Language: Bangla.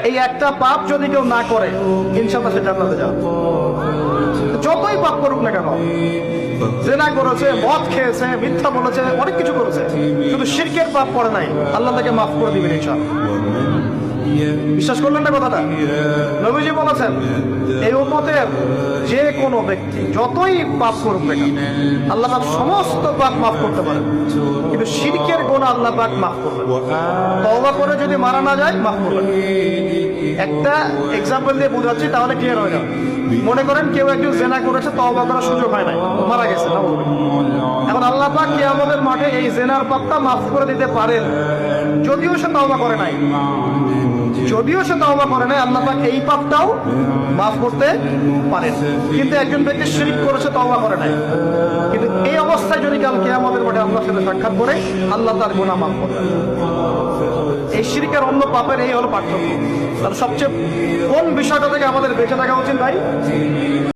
এই একটা পাপ যদি কেউ না করে ইনশাআল্লাহ সে জান্নাতে যাবে। যতই পাপ করুক না কেন, জেনা করেছে, মদ খেয়েছে, মিথ্যা বলেছে, অনেক কিছু করেছে, শুধু শিরকের পাপ করে নাই, আল্লাহ তাকে মাফ করে দিবেন ইনশাআল্লাহ। বিশ্বাস করলেন না কথাটা? নবীজি বলেছেন এই উম্মতের যে কোনো ব্যক্তি যতই পাপ করুক না কেন আল্লাহ পাক সমস্ত পাপ মাফ করতে পারেন, কিন্তু শিরকের গুনাহ আল্লাহ পাক মাফ করবেন। তওবা করে যদি মারা না যায় মাফ করবেন। একটা এক্সাম্পল দিয়ে বোঝাচ্ছি তাহলে ক্লিয়ার হয়ে যাবে। মনে করেন কেউ একজন জেনা করেছে, তওবা করার সুযোগ হয় নাই, মারা গেছে, এখন আল্লাহ পাক কিয়ামতের মাঠে এই জেনার পাপটা মাফ করে দিতে পারেন, যদিও সে তওবা করে নাই। আল্লাহ পাক এই পাপটাও মাফ করতে পারেন। কিন্তু একজন ব্যক্তি শিরক করেছে, তওবা করে নাই, কিন্তু এই অবস্থায় যদি কাল কিয়ামতের মাঠে আল্লাহর সাথে সাক্ষাৎ করে, আল্লাহ তার গুনাহ মাফ করবেন। এই শিরকের অন্য পাপের এই হলো পার্থক্য। তাহলে সবচেয়ে কোন বিষয়টা থেকে আমাদের বেঁচে থাকা উচিত ভাই?